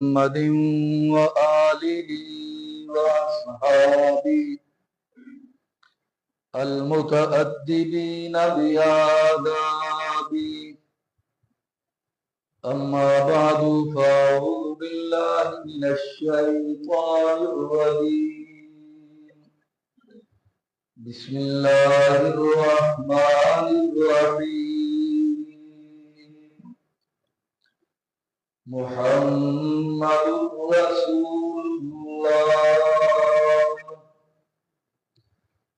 محمد وآله وأصحابه المتأدبين بآدابه. أما بعد فأعوذ بالله من الشيطان الرجيم. بسم الله الرحمن الرحيم. محمد رسول الله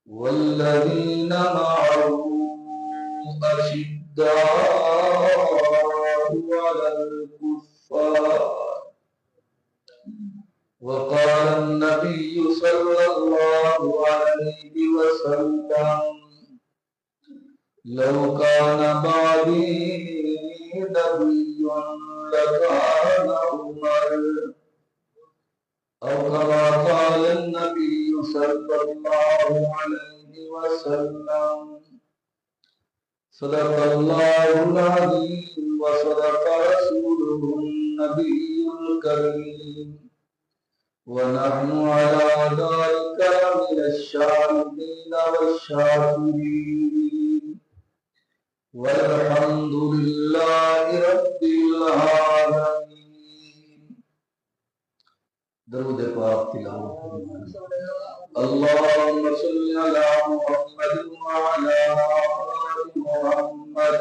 والذين معه أشداء على الكفار. وقال النبي صلى الله عليه وسلم: لو كان بعدي نبي لكان عمر. أو كما قال النبي صلى الله عليه وسلم: صدق الله العظيم وصدق رسوله النبي الكريم، ونحن على ذلك من الشاهدين والشاكرين، والحمد لله رب العالمين. درود پاک تلاوت اللهم صل على محمد وعلى آل محمد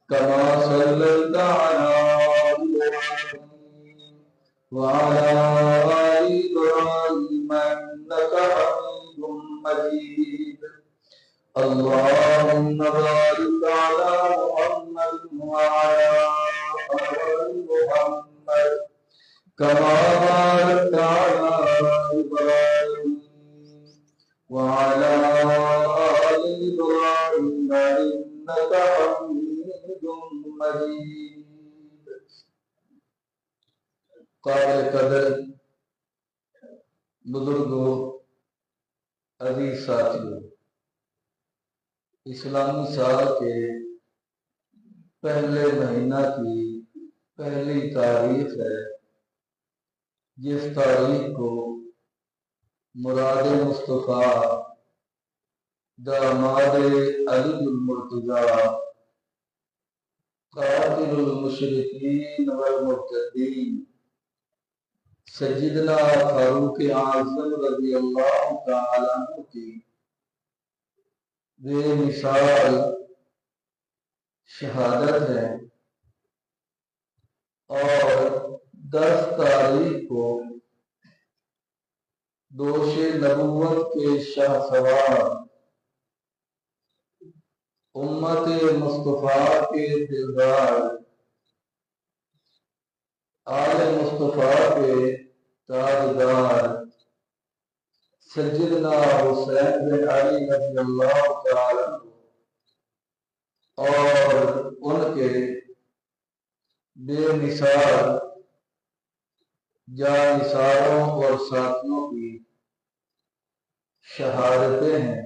كما صليت على إبراهيم وعلى آل إبراهيم إنك حميد مجيد. اللهم بارك على محمد وعلى آل محمد كما باركت على إبراهيم وعلى آل إبراهيم إنك حميد مجيد. قابل قدر بزرگوں، عزیز ساتھیوں، اسلامی سال کے پہلے مہینہ کی پہلی تاریخ ہے، جس تاریخ کو مراد مصطفیٰ داماد علی المرتضیٰ قاتل المشرکین والمرتدین سیدنا فاروق اعظم رضی اللہ تعالی عنہ کی بے مثال شہادت ہے، اور 10 تاریخ کو دوش نبوت کے شاہ سوار امت مصطفیٰ کے دلدار آل مصطفیٰ کے تاجدار سیدنا حسین بن علی رضی اللہ تعالی عنہ اور ان کے بے مثال جانثاروں اور ساتھیوں کی شہادتیں ہیں۔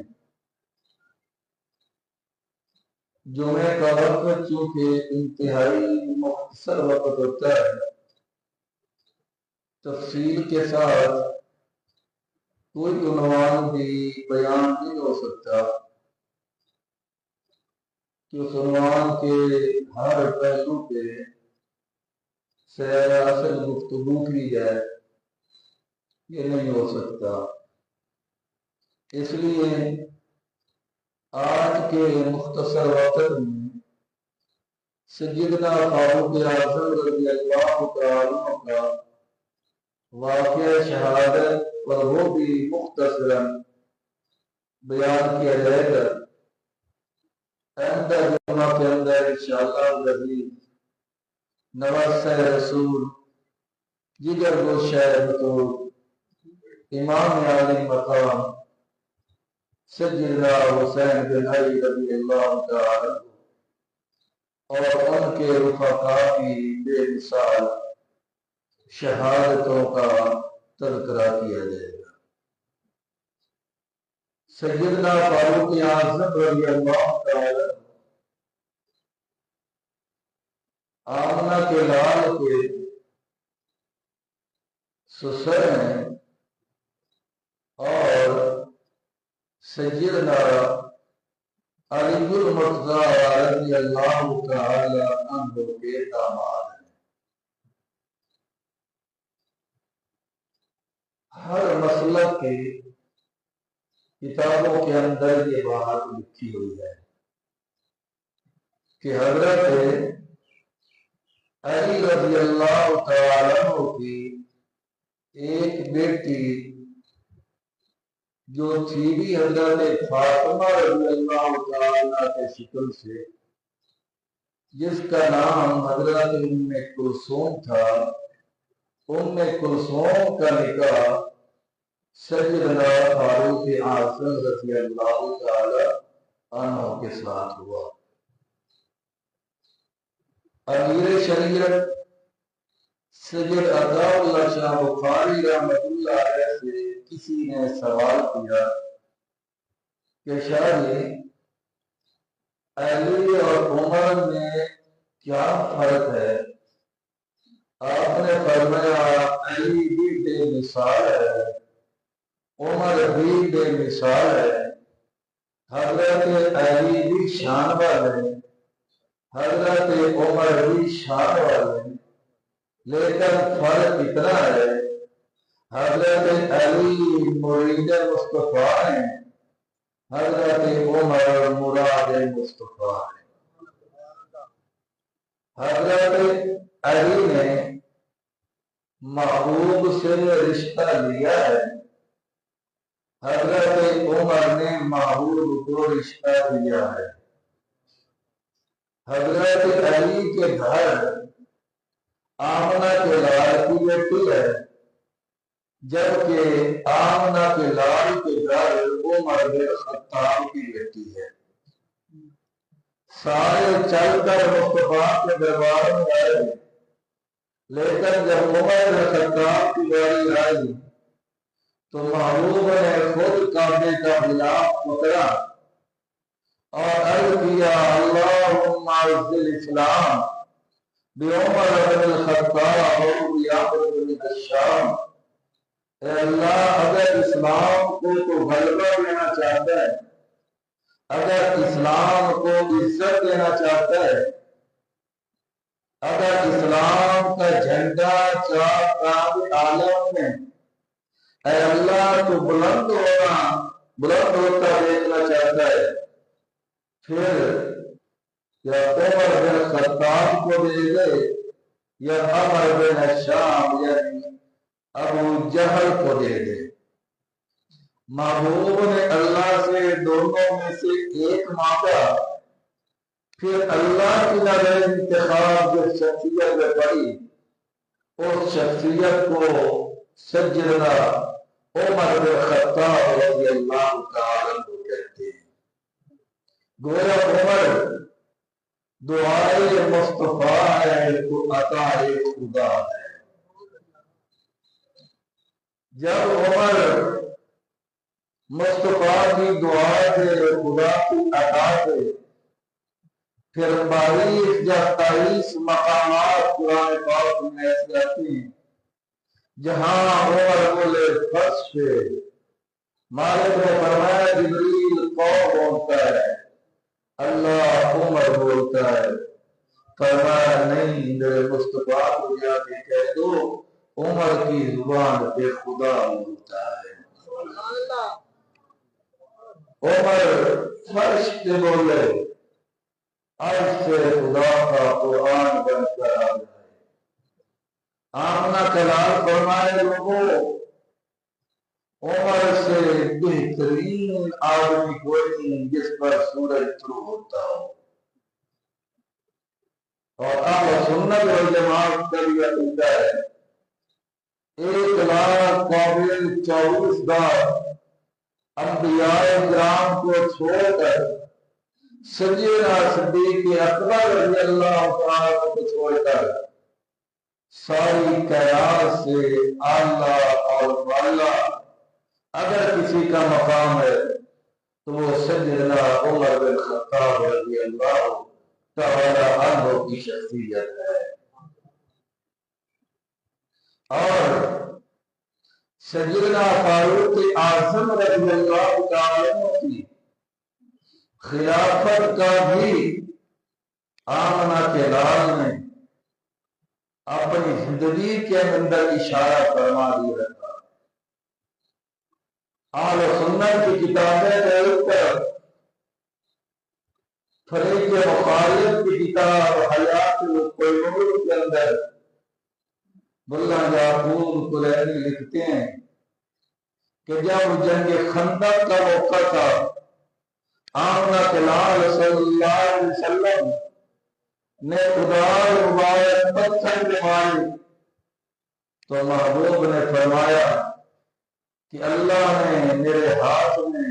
جمعے کا وقت چونکہ انتہائی مختصر وقت ہوتا ہے، تفصیل کے ساتھ کوئی عنوان بھی بیان نہیں ہو سکتا کہ اس عنوان کے ہر پہلو پہ سیر اصل گفتگو کی جائے، یہ نہیں ہو سکتا۔ اس لیے آج کے مختصر وقت میں سیدنا فاروق اعظم رضی اللہ تعالی عنہ کا واقعہ شہادت اور وہ بھی مختصراً بیان کیا جائے گا۔ آئندہ جمعہ کے اندر انشاءاللہ العزیز نواسہ رسول جگر گوشہ بطور امام عالی مقام سیدنا حسین بن علی رضی اللہ تعالی اور ان کے رفقا کی بے مثال شہادتوں کا تذکرہ کیا جائے گا۔ سیدنا فاروق اعظم رضی اللہ تعالی آمنہ کے لال کے حسین اور سیدنا علی المرتضی رضی اللہ تعالی عنہ کے داماد ہیں۔ ہر مسلک کے کتابوں کے اندر یہ بات لکھی ہوئی ہے کہ حضرت علی رضی اللہ تعالی عنہ کی ایک بیٹی جو تھی بھی حضرت فاطمہ رضی اللہ تعالی کے شکل سے، جس کا نام حضرت ام کلثوم تھا، ام کلثوم کا نکاح سیدنا فاروق اعظم رضی اللہ تعالی عنہ کے ساتھ ہوا۔ امیر شریعت سید عطا اللہ شاہ بخاری رحمۃ اللہ علیہ سے کسی نے سوال کیا کہ شاہ جی، علی اور عمر میں کیا فرق ہے؟ آپ نے فرمایا علی بھی بے مثال ہے، عمر بھی بے مثال ہے، حضرت علی بھی شان والے، حضرت عمر بھی شان والے، لیکن فرق اتنا ہے حضرت علی مرید مصطفیٰ ہیں، حضرت عمر مراد مصطفیٰ ہیں۔ حضرت علی نے محبوب سے رشتہ لیا ہے، حضرت عمر نے محبوب کو رشتہ دیا ہے۔ حضرت علی کے گھر آمنہ کے لال کی بیٹی ہے، جبکہ آمنہ کے لال کے گھر عمر بن خطاب کی بیٹی ہے۔ سارے چل کر مصطفیٰ کے دربار میں آئے، لیکن جب عمر بن خطاب کی باری آئی تو محبوب نے خود کعبے کا غلاف پکڑا اور عرض کیا، اللہم اعز الاسلام بعمر بن الخطاب وبعمر بن ہشام۔ اے اللہ، اگر اسلام کو تو غلبہ دینا چاہتا ہے، اگر اسلام کو عزت دینا چاہتا ہے، اگر اسلام کا جھنڈا چار عالم میں اے اللہ تو بلند ہوتا دیکھنا چاہتا ہے، پھر یا عمر بن خطاب کو دے دے یا عمر بن ہشام یعنی ابو جہل کو دے دے۔ محبوب نے اللہ سے دونوں میں سے ایک مانگا، پھر اللہ کی نظر انتخاب جو شخصیت میں پڑی، اس شخصیت کو سیدنا عمر بن خطاب رضی اللہ تعالی عنہ کہتے ہیں۔ گویا عمر دعائے مصطفیٰ ہے تو عطا خدا ہے۔ جب عمر مصطفیٰ کی دعا سے خدا کی عطا سے پھر 22 یا 23 مقامات قرآن پاک میں ایسے آتی ہیں جہاں عمر بولے فرش پہ، مالک نے فرمایا جبریل قوم بولتا ہے، اللہ عمر بولتا ہے، فرمایا نہیں، میرے مصطفیٰ کو جا کے کہہ دو عمر کی زبان پہ خدا بولتا ہے۔ عمر فرش پہ بولے، عرش سے خدا کا قرآن بن کر آ جائے۔ آمنہ کلال فرمائے لوگوں، عمر سے بہترین آدمی کوئی نہیں جس پر سورج طلوع ہوتا ہو۔ اور اہل سنت والجماعت کا بھی عقیدہ ہے 1,24,000 انبیاء کرام کو چھوڑ کر سیدنا صدیق اکبر رضی اللہ تعالیٰ کو چھوڑ کر ساری کائنات سے اعلیٰ اور بالا اگر کسی کا مقام ہے تو وہ سیدنا عمر بن خطاب رضی اللہ تعالیٰ عنہ کی شخصیت ہے۔ اور سیدنا فاروق اعظم رضی اللہ تعالی عنہ کی خلافت کا بھی آمنہ کے لال نے اپنی زندگی کے اندر اشارہ فرما دیا تھا۔ اہل سنت کی کتابیں کے اوپر فریق مخالف کی کتاب حیات القلوب کے اندر ملا یعقوب کلینی لکھتے ہیں کہ جب جنگ خندق کا موقع تھا، آمنہ کے لال صلی اللہ علیہ وسلم نے ادار مبارک پتھر میں ماری تو محبوب نے فرمایا کہ اللہ نے میرے ہاتھ میں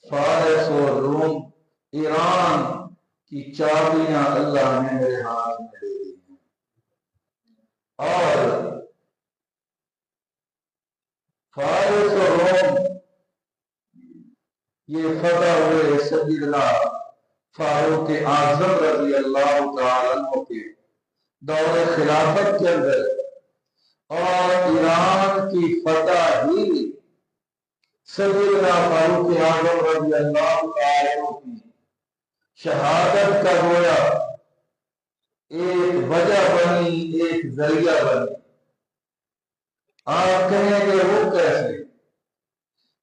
فارس و روم ایران کی چابیاں اللہ نے میرے ہاتھ میں دے دی ہیں، اور فارس و روم یہ فتح ہوئے سیدنا فاروق اعظم رضی اللہ تعالی عنہ کے دور خلافت کے اندر، اور ایران کی فتح ہی سیدنا فاروق اعظم رضی اللہ تعالی عنہ کی شہادت کا گویا ایک وجہ بنی، ایک ذریعہ بنی۔ آپ کہیں گے وہ کیسے؟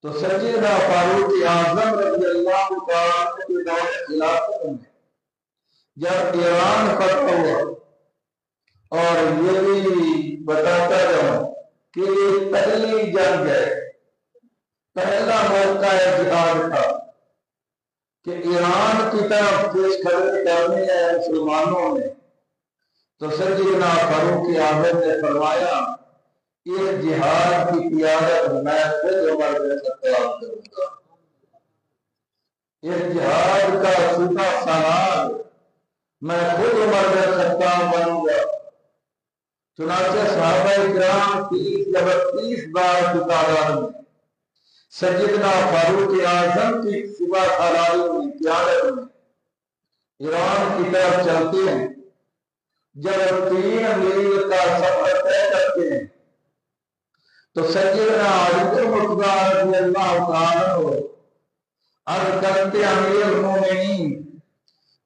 تو سیدنا فاروق اعظم رضی اللہ تعالی عنہ کے دور خلافت میں جب ایران فتح ہوا، اور یہ بھی بتاتا جاؤں کہ یہ پہلی جنگ ہے، پہلا موقع جہاد تھا کہ ایران کی طرف پیش قدمی کرنی ہے مسلمانوں نے، تو سیدنا فاروق اعظم نے فرمایا اس جہاد کی قیادت میں خود عمر بن خطاب کروں گا، اس جہاد کا سپہ سالار میں خود عمر بن خطاب بنوں گا۔ چنانچہ صحابہ کرام 30 بار کی تعداد میں سیدنا فاروق اعظم کی سپہ سالاری میں قیادت میں ایران کی طرف چلتے ہیں۔ جب 3 میل کا سفر طے کرتے ہیں تو سیدنا علی بن مرتضیٰ رضی اللہ تعالی عنہ عرض کرتے امیر المومنین،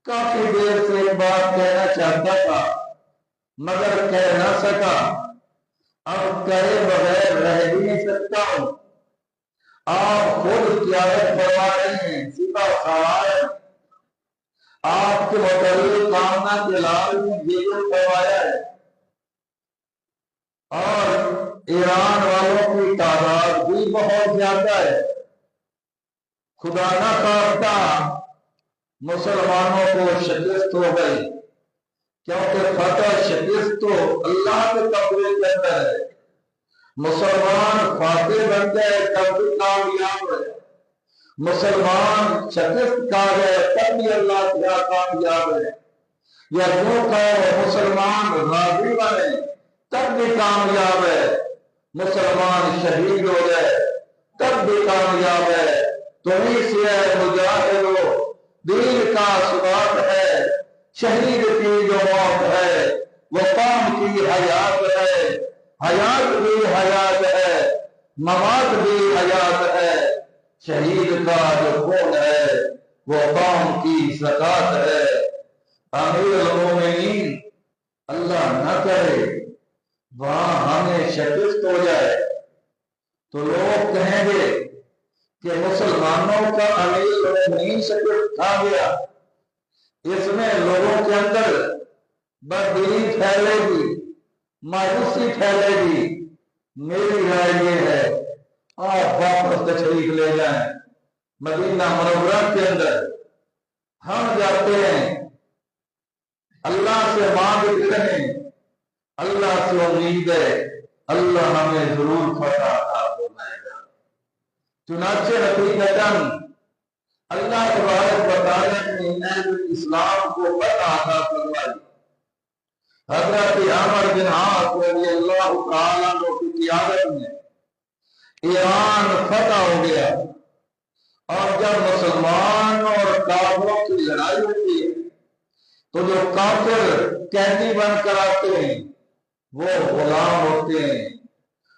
کافی دیر سے ایک بات کہنا چاہتا تھا مگر کہہ نہ سکا، اب کہے بغیر رہ بھی نہیں سکتا ہوں۔ آپ خود قیادت فرما رہے ہیں، سپہ سالار، آپ کے متعلق آمنہ کے لال نے یہ فرمایا ہے، اور ایران والوں کی تعداد بھی بہت زیادہ ہے، خدا نہ خواستہ مسلمانوں کو شکست ہو گئی، کیونکہ فتح شکست تو اللہ کے قبضے کے اندر ہے، مسلمان فاتح بن گئے تب بھی کامیاب ہے، مسلمان شکست کھا گئے تب بھی اللہ تعالیٰ کامیاب ہے، یا جو کہو مسلمان راضی بنے تب بھی کامیاب ہے، مسلمان شہید ہو گئے تب بھی کامیاب ہے۔ تمہیں سے مجاہدو دین کا ثبات ہے، شہید کی جو موت ہے وہ قوم کی حیات ہے، حیات بھی حیات ہے، ممات بھی حیات ہے، شہید کا جو خون ہے وہ قوم کی زکات ہے۔ امیر المومنین، اللہ نہ کرے وہاں ہمیں شکست ہو جائے تو لوگ کہیں گے کہ مسلمانوں کا امیر المومنین شکست کھا گیا، اس میں لوگوں کے اندر بدبینی پھیلے گی، مایوسی پھیلے گی۔ میری رائے یہ ہے آپ واپس تشریف لے جائیں، مدینہ منورہ کے اندر ہم جاتے ہیں، اللہ سے مانگتے ہیں، اللہ سے امید ہے اللہ ہمیں ضرور فتح عطا فرمائے گا۔ چنانچہ نتیجتاً اللہ تبارک و تعالیٰ نے اسلام کو فتح عطا فرمائی۔ حضرت عمر بن عاص رضی اللہ تعالیٰ عنہ کی قیادت میں ایران فتح ہو گیا، اور جب مسلمان اور کافروں کی لڑائی ہوتی ہے تو جو کافر قیدی بن کر آتے ہیں وہ غلام ہوتے ہیں،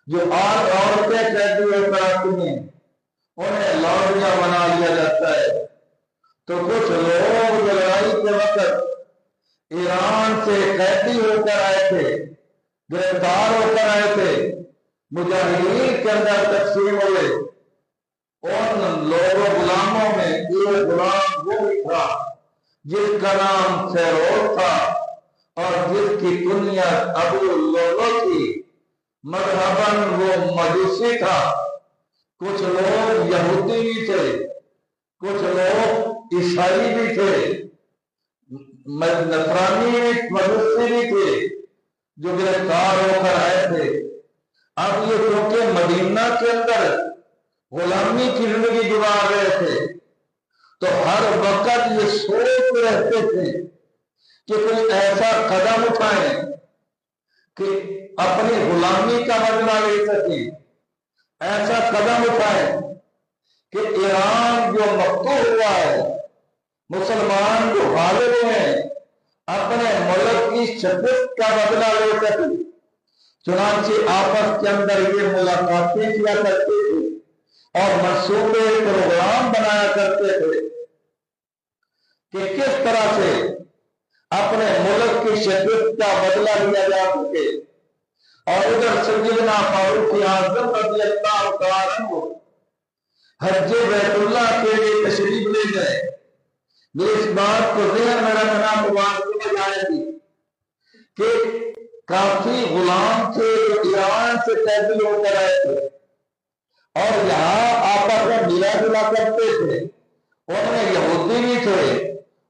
جو عورتیں قیدی ہو کر آتی ہیں انہیں لوڈیاں بنا لیا جاتا ہے۔ تو کچھ لوگ لڑائی کے وقت ایران سے قیدی ہو کر آئے تھے، گرفتار ہو کر آئے تھے، مجاہدین کے اندر تقسیم ہوئے۔ ان لوگوں غلاموں میں ایک غلام وہ بھی تھا جس کا نام فیروز تھا اور جس کی کنیت ابو لولو تھی، مذہباً وہ مجوسی تھا۔ کچھ لوگ یہودی بھی تھے، کچھ لوگ عیسائی بھی تھے، نصرانی مجوسی بھی تھے جو گرفتار ہو کر آئے تھے۔ اب یہ کیونکہ مدینہ کے اندر غلامی کی زندگی گزار رہے تھے تو ہر وقت یہ سوچ رہتے تھے کہ کوئی ایسا قدم اٹھائیں کہ اپنی غلامی کا بدلہ لے سکیں، ایسا قدم اٹھائیں کہ ایران جو مفتوح ہوا ہے، مسلمان جو غالب ہیں، اپنے ملک کی شکست کا بدلہ لے سکیں۔ چنانچہ آپس کے اندر یہ ملاقاتیں کیا کرتے تھے اور منصوبے پروگرام بنایا کرتے تھے کہ کس طرح سے اپنے ملک کی شکست کا بدلہ لیا جا سکے۔ اور ادھر سیدنا فاروق اعظم رضی اللہ تعالیٰ عنہ حج بیت اللہ کے لیے تشریف لے گئے۔ یہ اس بات کو ذہن میں رکھنا واجب ہے کہ کافی غلام تھے جو ایران سے قیدی ہو کر آئے تھے اور یہاں آپس میں ملا جلا کرتے تھے۔ ان میں یہودی بھی تھے،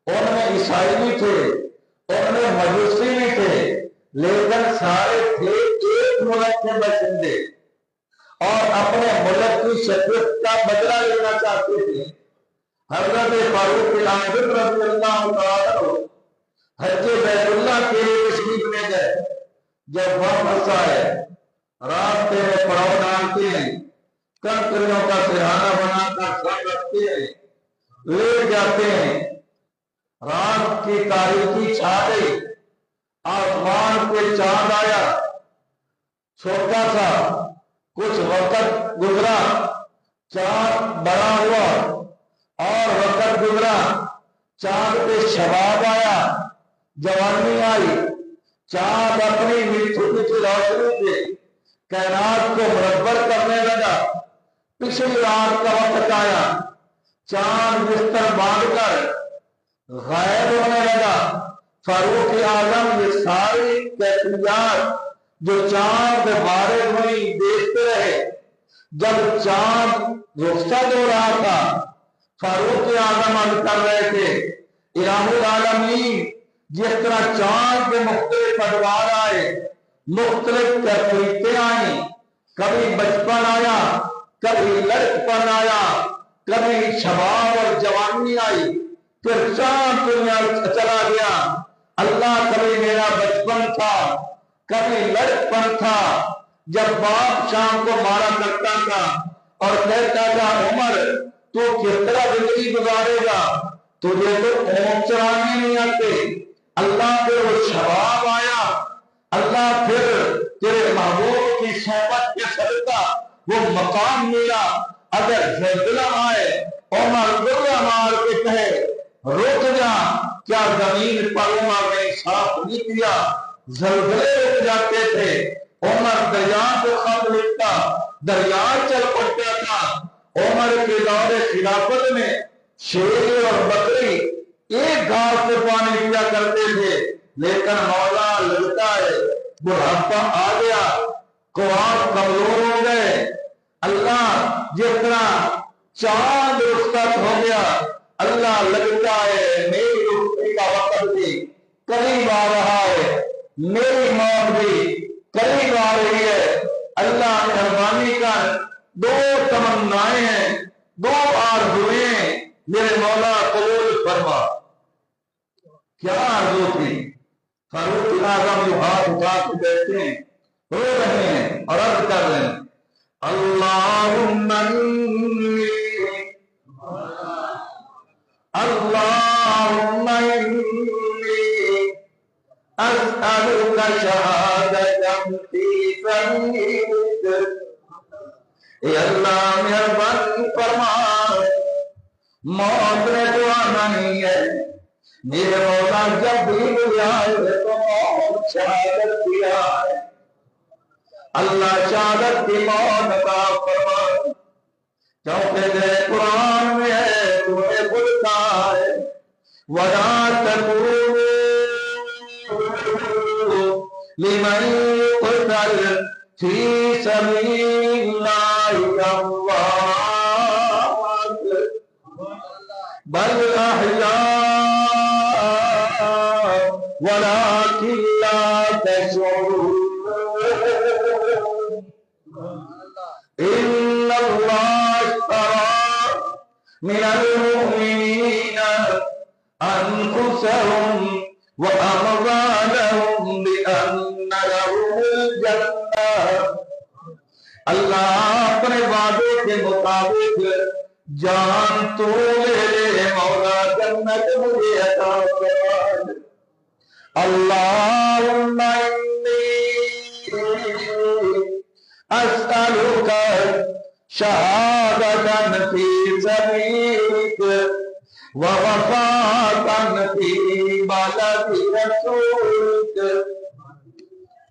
ان میں عیسائی بھی تھے، ان میں مجوسی بھی تھے، لیکن سارے تھے ایک ملک کے باشندے اور اپنے ملک کی شکست کا بدلہ لینا چاہتے تھے۔ حضرت فاروق اعظم رضی اللہ تعالیٰ عنہ حج بیت اللہ کے لیے تشریف لے گئے۔ جب واپس آئے راستے میں پڑاؤ ڈالتے ہیں، کنکریوں کا سہارا بنا کر سر رکھتے ہیں، لے جاتے ہیں۔ رات کی تاریکی چھا گئی، آسمان پہ چاند آیا، چھوٹا سا کچھ وقت گزرا، چاند بڑا ہوا اور وقت گزرا، چاند پہ شباب آیا، جوانی آئی، چاند اپنی میٹھی میٹھی روشنی سے کائنات کو منور کرنے لگا۔ پچھلی رات کا وقت آیا، چاند بستر باندھ کر غائب ہونے لگا۔ فاروق اعظم یہ ساری کیفیات جو چاند بارے ہوئی دیکھتے رہے۔ جب چاند رخصت ہو رہا تھا، فاروق اعظم عرض کر رہے تھے، الہ العالمین، جس طرح چاند کے مختلف ادوار آئے، مختلف کیفیتیں آئیں، کبھی بچپن آیا، کبھی لڑکپن آیا، کبھی شباب اور جوانی آئی، پھر چاند دنیا چلا گیا۔ اللہ کبھی میرا بچپن تھا، کبھی لڑکپن تھا، جب باپ شام کو مارا کرتا تھا اور کہتا تھا عمر تو کس طرح زندگی گزارے گا، تجھے تو اونٹ چرانے نہیں آتے۔ اللہ پھر وہ شباب آیا، اللہ پھر تیرے محبوب کی صحبت کے صدقہ وہ مقام ملا۔ اگر زلزلہ آئے عمر دلہ مار کے کہے رک جا، کیا زمین پر عمر نے صاف نہیں کیا؟ زلزلے رک جاتے تھے، عمر دریا کو خط لکھتا، دریا چل پڑتا تھا۔ عمر کے دور خلافت میں شیر اور بکری ایک گھاس سے پانی پیا کرتے تھے، لیکن مولا لگتا ہے بڑھاپا آ گیا، قوات کمزور ہو گئے۔ اللہ جس طرح چاند رخصت ہو گیا، اللہ لگتا ہے میری رخصتی کا وقت بھی قریب آ رہا ہے، میری موت بھی قریب آ رہی ہے۔ اللہ مہربانی کر، دو تمنائیں ہیں، دو آرزویں میرے مولا قبول فرما۔ کیا آرزو تھی؟ فاروق اعظم جو ہاتھ اٹھا کے بیٹھے ہیں، رو رہے ہیں اور عرض کر رہے ہیں، اللہم انی اللہم انی اسألک شہادتا فی سبیلک اے اللہ مہربانی فرما، موت نے تو آنا نہیں ہے، میرے مولا جب بھی مجھے آئے تو موت شہادت کی آئے، اللہ شہادت کی موت عطا فرما، کیونکہ تیرے قرآن میں ہے تمہیں خود کہا ہے وَلَا تَقُولُوا لِمَن يُقْتَلُ فِي سَبِيلِ اللَّهِ أَمْوَاتٌ بَلْ أَحْيَاءٌ وَلَكِن لَّا تَشْعُرُونَ إِنَّ اللَّهَ اشْتَرَىٰ مِنَ الْمُؤْمِنِينَ أَنفُسَهُمْ وَأَمْوَالَهُمْ بِأَنَّ لَهُمُ الْجَنَّةَ، اللہ اپنے وعدے کے مطابق جان تو لے لے مولا جنت مجھے عطا فرما، اللہم انی اسألک شہادة فی سبیلک ووفاة فی بلد رسولک،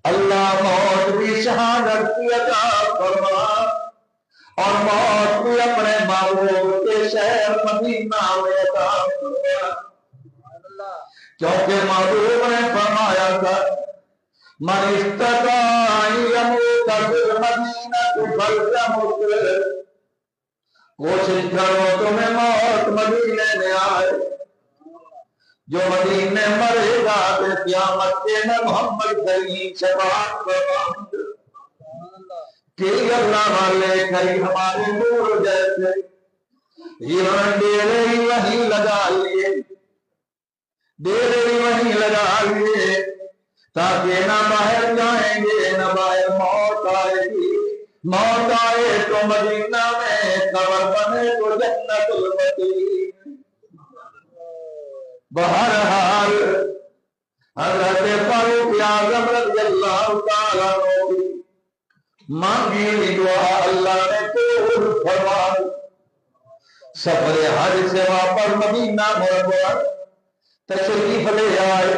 اللہ موت بھی شہادت کی عطا فرما اور موت بھی اپنے محبوب کے شہر مدینہ میں عطا فرما، کیونکہ محبوب نے فرمایا تھا من استطاع ان يموت في المدینہ فلیمت، کوشش کرو تمہیں موت مدینے میں آئے، جو مدینے مرے گا تو قیامت کے میں محمد کریم شفاعت فرما، کہ اللہ والے کئی ہمارے نور جیسے ہیرن ڈیرے ہی وہیں لگا لیے، ڈیرے ہی وہیں لگا لیے تاکہ نہ باہر جائیں گے نہ باہر موت آئے گی، موت آئے تو مدینہ میں، قبر بنے تو جنت المدینہ۔ بہرحال حضرت فاروق اعظم رضی اللہ تعالیٰ عنہ مانگی دعا اللہ نے قبول فرمائی، سفر حج سے واپس مدینہ منورہ تشریف لے آئے،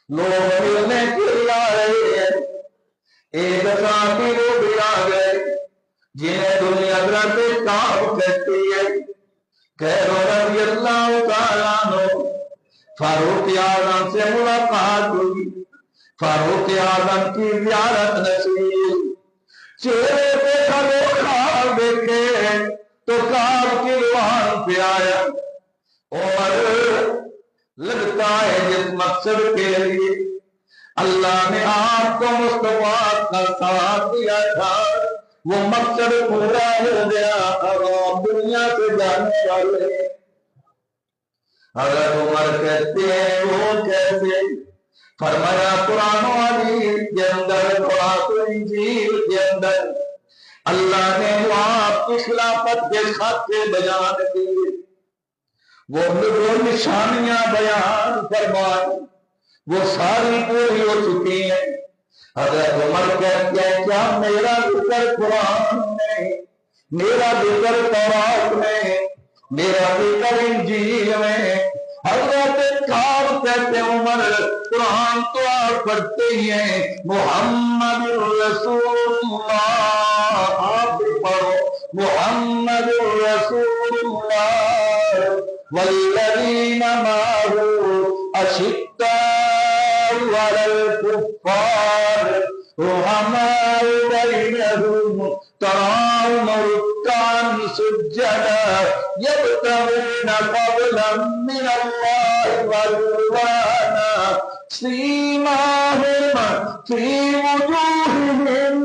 لوگ ملنے کے لیے آ رہے ہیں، ایک ساتھی وہ بھی آ گئے جنہیں دنیا حضرت کعب کہتی ہے، خیر رضی اللہ تعالیٰ عنہ فاروق اعظم سے ملاقات ہوئی، فاروق اعظم کی زیارت نصیب، چہرے پہ کھڑے خواب دیکھے تو کعب کی روحان پہ آیا، عمر لگتا ہے جس مقصد کے لیے اللہ نے آپ کو مصطفیٰ کا ساتھ دیا تھا وہ مقصد پورا ہو گیا، اب آپ دنیا سے جانے والے۔ حضرت عمر کہتے ہیں وہ کیسے؟ فرمایا قرآن و حدیث کے اندر، تورات و انجیل کے اندر اللہ نے آپ کی خلافت کے خاکے بیان کیے، وہ نشانیاں بیان فرمائیں، وہ ساری پوری ہو چکی ہیں۔ حضرت عمر کہتے ہیں کیا میرا ذکر قرآن میں، میرا ذکر تورات میں، میرا ذکر انجیل میں؟ حضرت کعب کہتے ہیں عمر قرآن تو آپ پڑھتے ہی ہیں، محمد رسول اللہ، آپ بھی پڑھو محمد رسول اللہ والذین معه اشداء علی الکفار رحماء بینہم تراہم رکعا سجدا یبتغون فضلا من اللہ ورضوانا سیماہم فی وجوہہم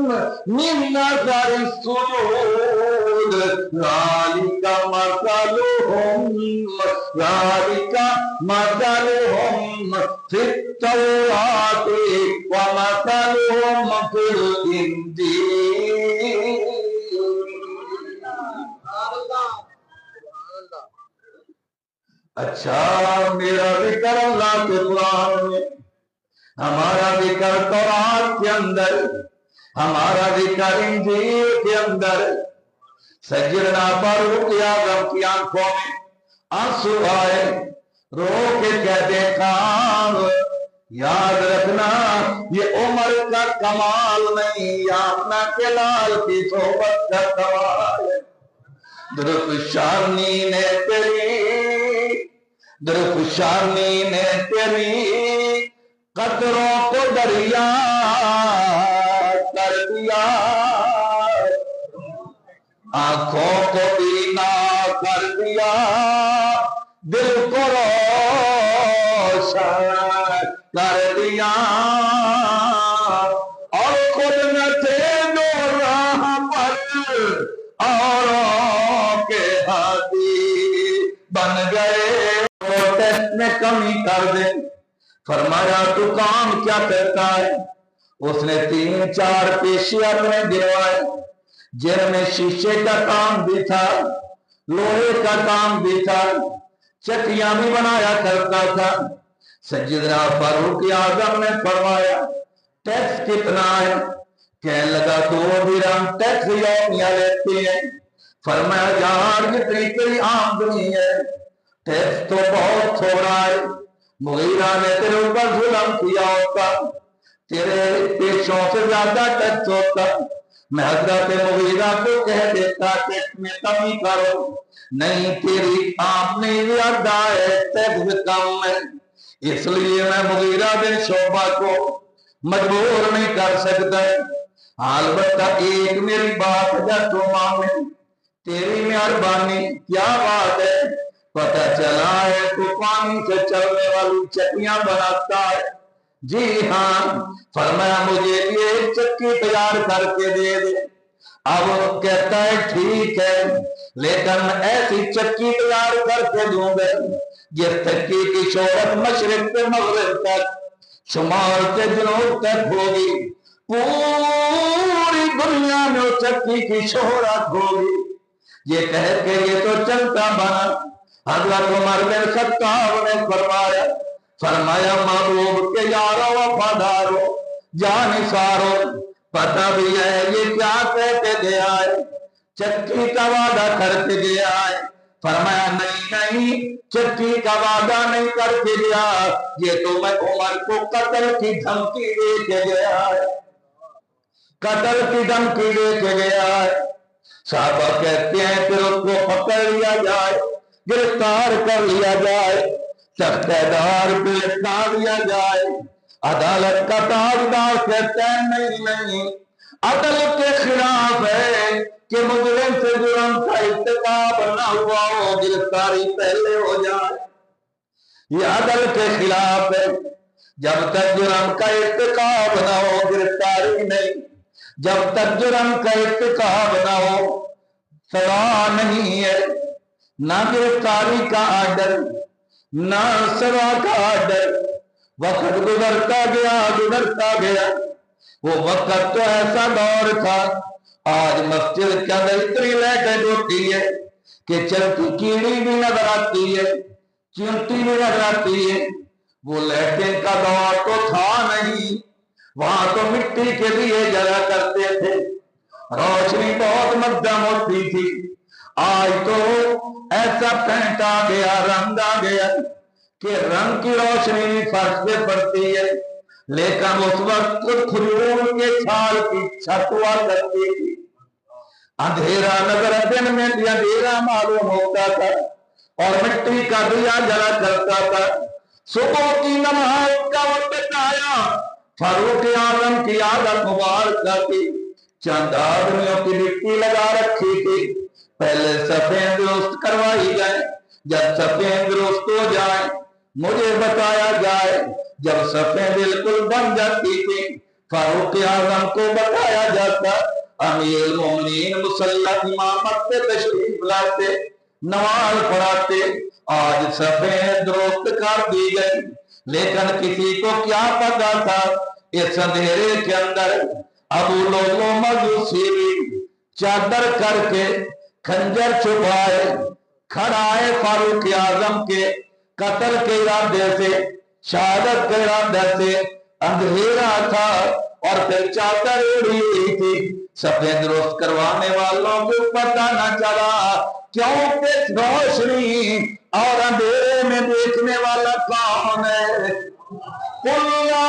من اثر السجود ذالک مثلهم فی التوراۃ ومثلهم فی الانجیل۔ اچھا میرا ذکر اللہ کے قرآن میں، ہمارا ذکر تورات کے اندر، ہمارا ذکر انجیل کے اندر، سیدنا فاروق اعظم کی آنکھوں میں آنسو آئے، رو کے کہتے کام یاد رکھنا یہ عمر کا کمال نہیں، یامنا کے لال کی صحبت کا کمال ہے۔ درخشانی نے تیری، درخشانی نے تیری قطروں کو دریا کر دیا، آنکھوں کو بینا کر دیا، دل کو روشن کر دیا، اور خود نہ تھے جو راہ پر اوروں کے ہادی بن گئے۔ ٹیسٹ میں کمی کر دے، فرمایا تو کام کیا کرتا ہے؟ اس نے 3-4 پیشیاں میں گروائے، جن میں شیشے کا کام بھی تھا، لوہے کا کام بھی تھا، چکیاں بھی بنایا کرتا تھا۔ سیدنا فاروق اعظم نے فرمایا ٹیکس کتنا ہے؟ کہنے لگا 2 درہم ٹیکس یومیہ لیتے ہیں۔ فرمایا یار جتنی تیری آمدنی ہے ٹیکس تو بہت تھوڑا ہے، مغیرہ نے تیرے اوپر ظلم کیا ہوتا، تیرے پیشوں سے زیادہ ٹیکس ہوتا، میں حضرت مغیرہ کو کہہ دیتا ٹیکس میں کمی کرو، نہیں تیری آمدنی زیادہ ہے ٹیکس کم ہے، اس لیے میں مغیرہ بن شعبہ کو مجبور نہیں کر سکتا۔ البتہ ایک میری بات اگر تو مانے، تیری مہربانی کیا بات ہے؟ پتہ چلا ہے تو پانی سے چلنے والی چکیاں بناتا ہے۔ جی ہاں، فرمایا مجھے یہ چکی تیار کر کے دے دے۔ اب کہتا ہے ٹھیک ہے، لیکن میں ایسی چکی تیار کر کے دوں گا جس چکی کی شہرت مشرق سے مغرب تک، شمال سے جنوب تک ہوگی، پوری دنیا میں اس چکی کی شہرت ہوگی۔ یہ کہہ کے یہ تو چلتا بنا۔ حضرت عمر بن خطاب نے فرمایا محبوب کے یارو وفادارو جانثارو، پتہ بھی ہے یہ کیا کہہ کے گیا ہے؟ چکی کا وعدہ کر کے گیا ہے۔ فرمایا نہیں چکی کا وعدہ نہیں کر کے گیا، یہ تو میں عمر کو قتل کی دھمکی دے کے گیا ہے، قتل کی دھمکی دے کے گیا ہے۔ صحابہ کہتے ہیں پھر اس کو پکڑ لیا جائے، گرفتار کر لیا جائے، تختہ دار پہ لٹکا دیا جائے۔ عدالت کا تاجدار کہتا ہے نہیں، عدل کے خلاف ہے کہ مجرم سے جرم کا ارتکاب نہ ہوا ہو، گرفتاری پہلے ہو جائے۔ یہ عدل کے خلاف ہے، جب تک جرم کا ارتکاب نہ ہو گرفتاری نہیں، جب تک جرم کا ارتکاب نہ ہو سزا نہیں ہے، نہ گرفتاری کا آرڈر نہ سزا کا آرڈر۔ وقت گزرتا گیا، وہ وقت تو ایسا دور تھا، آج مسجد کے اندر اتنی لائٹیں ہوتی ہے کہ چلتی کیڑی بھی نظر آتی ہے، چمٹی بھی نظر آتی ہے۔ وہ لائٹیں کا دور تو تھا نہیں، وہاں تو مٹی کے دیے جلا کرتے تھے، روشنی بہت مدھم ہوتی تھی۔ آج تو ایسا پینٹ آ گیا، رنگ آ گیا کہ رنگ کی روشنی بھی فرش پہ پڑتی ہے، لیکن اس وقت کھجور کے چھال کی چھت ہوا کرتی تھی، اندھیرا نظر دن میں بھی اندھیرا معلوم ہوتا تھا اور مٹی کا دیا جلا کرتا تھا۔ صبح کی نماز کا وقت آیا، فاروق اعظم کی عادت مبارکہ تھی، چند آدمیوں کی ڈپٹی لگا رکھی تھی، پہلے صفیں درست کروائی جائیں، جب صفیں درست ہو جائیں مجھے بتایا جائے، جب صفیں بالکل بن جاتی تھی فاروق اعظم کو بتایا جاتا، امیر المومنین مسلح امامت پہ تشریف لاتے، نماز پڑھاتے۔ آج صفیں درست کر دی گئی، لیکن کسی کو کیا پتا تھا اس اندھیرے کے اندر ابو لؤلؤ مجوسی بھی چادر کر کے خنجر چھپائے کھڑا ہے فاروق اعظم کے قتل کے ارادے سے، شہادت کے ارادے سے۔ اندھیرا تھا اور پھر چادر اڑی ہوئی تھی، صفحے درست کروانے والوں کو پتہ نہ چلا کیونکہ روشنی اور اندھیرے میں دیکھنے والا کون ہے؟ قُلْ لَا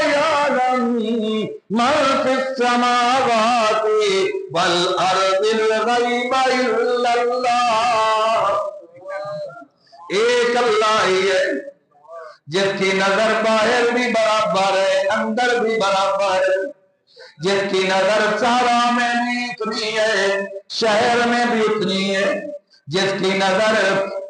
يَعْلَمُ مَن فِي السَّمَاوَاتِ وَالْأَرْضِ الْغَيْبَ إِلَّا اللَّهُ، ایک اللہ ہی ہے جس کی نظر باہر بھی برابر ہے اندر بھی برابر ہے، جس کی نظر صحرا میں بھی اتنی ہے شہر میں بھی اتنی ہے، جس کی نظر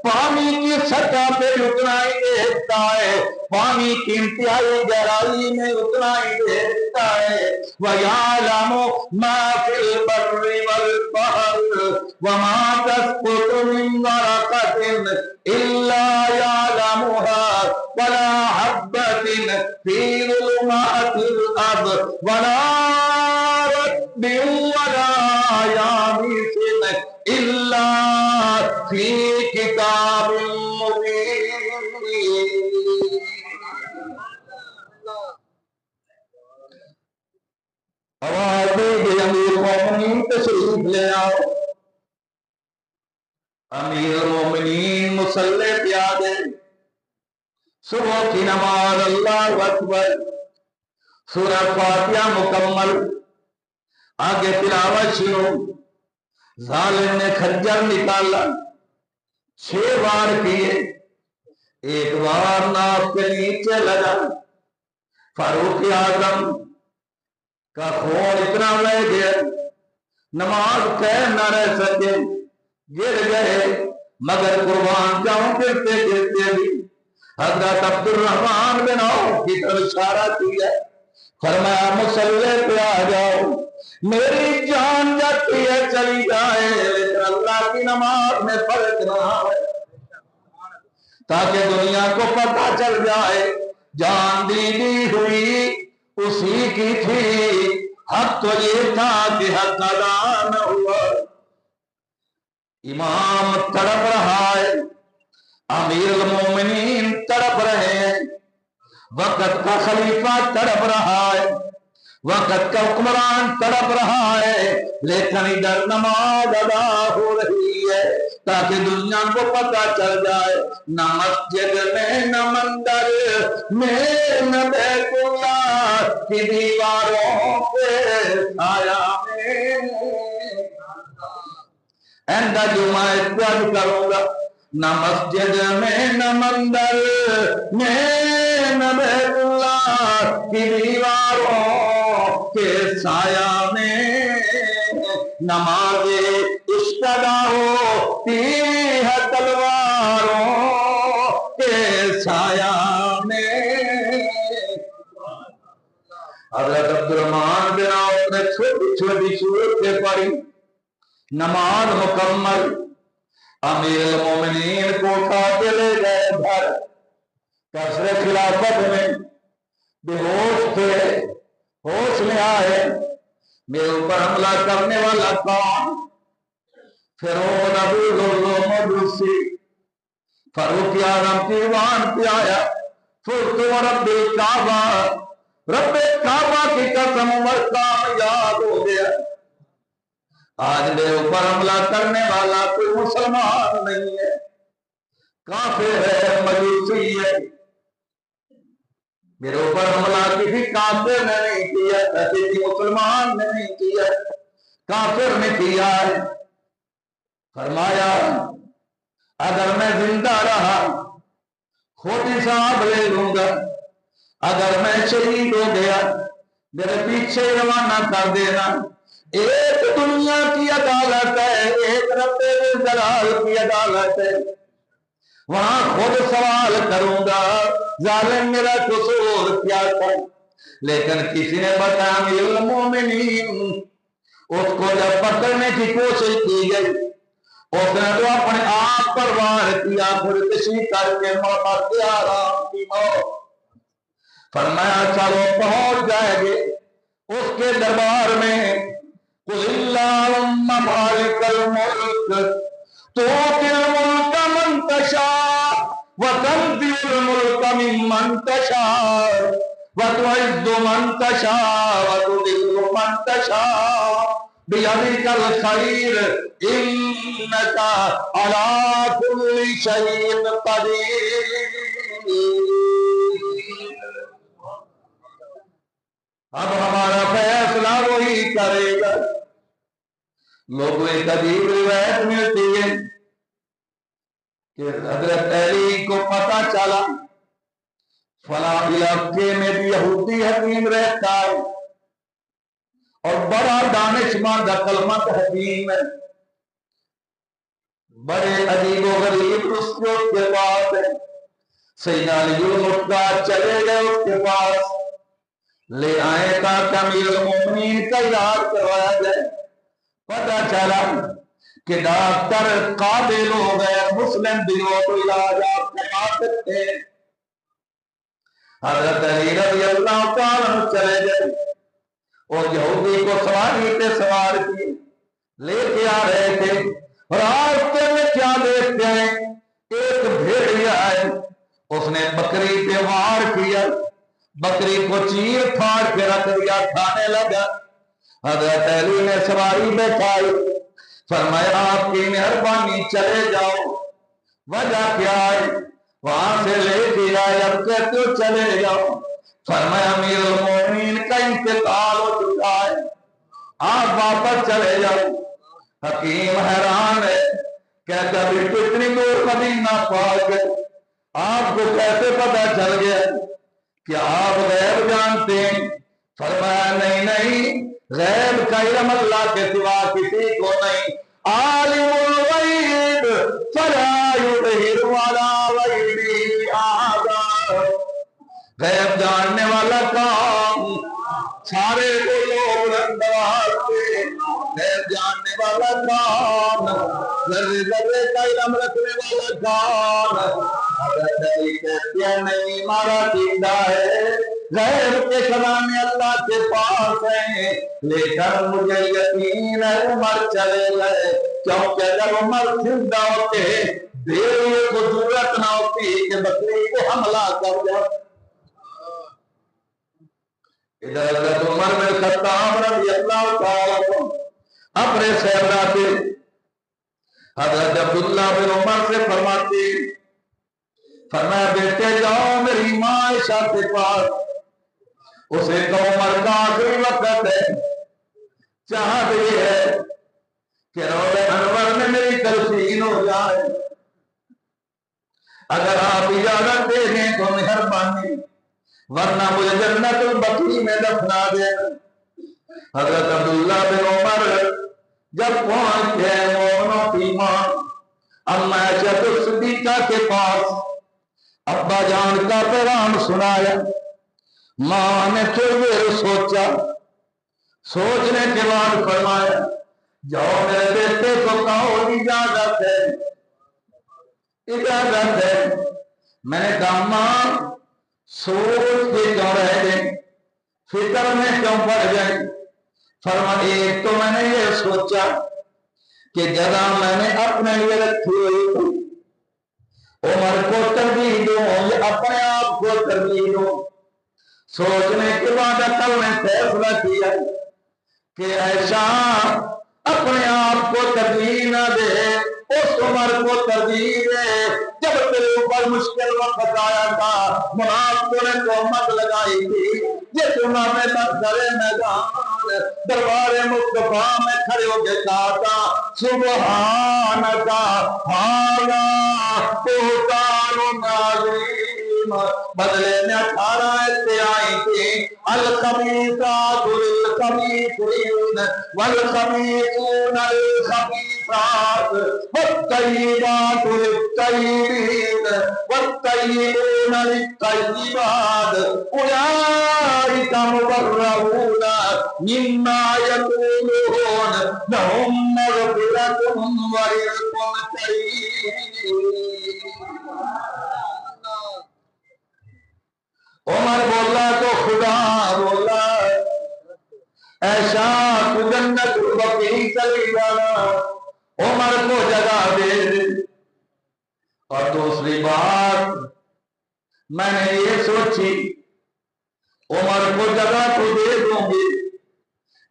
پانی کی سطح پہ اتنا ہی دیکھتا ہے، پانی کی انتہائی گہرائی میں اتنا ہی دیکھتا ہے۔ وَيَعْلَمُ مَا فِي الْبَرِّ وَالْبَحْرِ وَمَا تَسْقُطُ مِنْ وَرَقَةٍ إِلَّا يَعْلَمُهَا وَلَا حَبَّةٍ فِي ظُلُمَاتِ الْأَرْضِ وَلَا رَطْبٍ وَلَا يَابِسٍ إِلَّا فِي كِتَابٍ مُبِينٍ۔ آواز دے کہ امیر مومنین تشریف لے آؤ۔ امیر مومنین مصلی پہ آ گئے، صبح کی نماز، اللہ اکبر، سورہ فاتحہ مکمل، آگے تلاوت شروع، ظالم نے خنجر نکالا، 6 بار کیے، ایک بار ناف کے نیچے لگا، فاروق اعظم کا خون اتنا بہ گیا نماز قائم نہ رہ سکے، گر گئے، مگر قربان جاؤں گرتے گرتے بھی حضرت عبد الرحمن بن عوف کی طرف اشارہ کیا، فرمایا مصلی پہ آ جاؤ، میری جان جاتی ہے چلی جائے لیکن اللہ کی نماز میں فرق نہ ہے، تاکہ دنیا کو پتہ چل جائے جان دی ہوئی اسی کی تھی، حق تو یہ تھا کہ حق ادا نہ ہوا۔ امام تڑپ رہا ہے، امیر المومنین تڑپ رہے ہیں، وقت کا خلیفہ تڑپ رہا ہے، وقت کا حکمران تڑپ رہا ہے، لیکن ادھر نماز ادا ہو رہی ہے تاکہ دنیا کو پتہ چل جائے، نہ مسجد میں نہ مندر میں نہ بیت اللہ کی دیواروں پہ آیا میں ایندہ جمعہ اتوار کروں گا، نہ مسجد میں نہ مندر میں نہ بیت اللہ کی دیواروں کے سایہ میں نماز عشق ادا ہوتی ہے تلواروں کے سایہ میں۔ حضرت عبد الرحمن بن عوف نے چھوٹی چھوٹی صورتیں پڑھی، نماز مکمل، امیر المومنین کو اٹھا کے لے گئے گھر، قصر خلافت میں، بے ہوش تھے، ہوش میں آئے، میرے اوپر حملہ کرنے والا کون؟ فرعون ابو لؤلؤ مجوسی، فاروق اعظم کی ایوان پہ آیا، قلت ورب الکعبہ، رب کعبہ کی قسم عمر کامیاب ہو گیا، آج میرے اوپر حملہ کرنے والا کوئی مسلمان نہیں ہے، کافر ہے، مجوسی ہے، میرے اوپر حملہ کسی کافر نے نہیں کیا، کسی مسلمان نے نہیں کیا، کافر نے کیا ہے۔ فرمایا اگر میں زندہ رہا خود حساب لے لوں گا، اگر میں شہید ہو گیا میرے پیچھے روانہ کر دینا، ایک دنیا کی عدالت ہے، ایک رب جلال کی عدالت ہے، وہاں خود سوال کروں گا ظالم میرا قصور کیا تھا، لیکن کسی نے بتایا امیر المومنین، اس کو جب پکڑنے کی کوشش کی گئی اس نے تو اپنے آپ پر وار کیا، خودکشی کر کے مر گیا، آرام کی موت۔ فرمایا چلو پہنچ جائے گے اس کے دربار میں، قل اللہم مالک الملک تؤتی الملک من تشاء وتنزع الملک ممن تشاء وتعز من تشاء وتذل من تشاء بیدک الخیر انک علی کل شیء قدیر۔ اب ہمارا فیصلہ وہی کرے گا۔ لوگوں ایک عجیب روایت ملتی ہے کہ حضرت علی کو پتہ چلا فلاں علاقے میں بھی یہودی حکیم رہتا ہے اور بڑا دانشمند عقلمند حکیم ہے، بڑے عجیب و غریب اس کے پاس ہے۔ سیدنا علی مطلع چلے گئے اس کے پاس، لے آئے تاکہ امیر المومنین کا علاج کروایا جائے۔ پتہ چلا کہ ڈاکٹر قابل ہو گئے، مسلم بھی ہو تو علاج آپ کروا سکتے ہیں۔ حضرت علی رضی اللہ تعالیٰ عنہ چلے گئے اور یہودی کو سواری پہ سوار کی لے کے آ رہے تھے، راستے میں کیا دیکھتے ہیں، ایک بھیڑیا ہے، اس نے بکری پہ وار کیا، بکری کو چیر پھاڑ کے رکھ دیا، کھانے لگا۔ حضرت علی نے سواری بٹھائی، فرمایا آپ کی مہربانی چلے جاؤ۔ وجہ کیا ہے؟ وہاں سے لے کے آئے، اب کہتے ہو چلے جاؤ۔ فرمایا امیر المومنین کا انتقال ہو چکا ہے، آپ واپس چلے جاؤ۔ حکیم حیران ہے، کہتا ابھی تو اتنی دور مدینہ پہنچ گئے، آپ کو کیسے پتہ چل گیا کہ آپ غیب جانتے ہیں؟ فرمایا نہیں نہیں، غیب کا علم اللہ کے سوا کسی کو نہیں، عالم الغیب فلا یظہر علی غیبہ احدا۔ غیب جاننے والا کام سارے کو لوگ رکھتے، غیب جاننے والا کام ذرے ذرے کا علم رکھنے والا کام۔ حضرت علی کہتے ہیں نہیں، مارا زندہ ہے، غیب کے خزانے اللہ کے پاس ہیں، لیکن مجھے یقین ہے عمر چلے گئے، کیونکہ اگر عمر زندہ ہوتے بھیڑیے کو ضرورت نہ ہوتی کہ بکری کو حملہ کر جائے۔ ادھر حضرت عمر بن خطاب رضی اللہ تعالیٰ عنہ اپنے صحابہ سے حضرت عبداللہ بن عمر سے فرماتے، فرمایا بیٹے جاؤ میری ماں عائشہ کے پاس، اسے تو عمر کا آخری وقت ہے، چاہت یہ ہے کہ روضہ انور میں میری تلقین ہو جائے، اگر آپ اجازت دے دیں تو مہربانی، ورنہ مجھے جنت البقیع میں دفنا دے۔ حضرت عبداللہ بن عمر جب پہنچ گئے مومنوں کی ماں اما عائشہ صدیقہ کے پاس، ابا جان کا پیغام سنایا، ماں نے تھوڑی دیر سوچا، سوچنے کے بعد فرمایا جاؤ میرے بیٹے کو کہو اجازت ہے، اجازت ہے۔ میں نے کہا ماں سوچ کے کیوں رہ گئے، فکر میں کیوں پڑ گئے؟ فرمایا ایک تو میں نے یہ سوچا کہ جگہ میں نے اپنے لیے رکھی ہوئی، عمر کو ترجیح دوں یا اپنے آپ کو ترجیح دوں؟ سوچنے کے بعد عقل نے فیصلہ کیا کہ عائشہ اپنے آپ کو ترجیح نہ دے، اس عمر کو ترجیح دے جب تیرے اوپر مشکل وقت آیا تھا، منافقوں نے تہمت لگائی تھی، جس عمر میں منظر میدان دربار مصطفیٰ میں کھڑے ہو کے کہا تھا سبحانک ھذا بہتان عظیم، بدلے میں 18 ایسے آئی تھی، الخبیثات للخبیثین والخبیثون للخبیثات والطیبات للطیبین والطیبون للطیبات اولئک مبرؤون مما یقولون لهم مغفرۃ ورزق کریم۔ عمر بولا تو خدا بولا، ایسا تو جنت البقیع چلی جانا، عمر کو جگہ دے۔ اور دوسری بات میں نے یہ سوچی عمر کو جگہ تو دے دوں گی،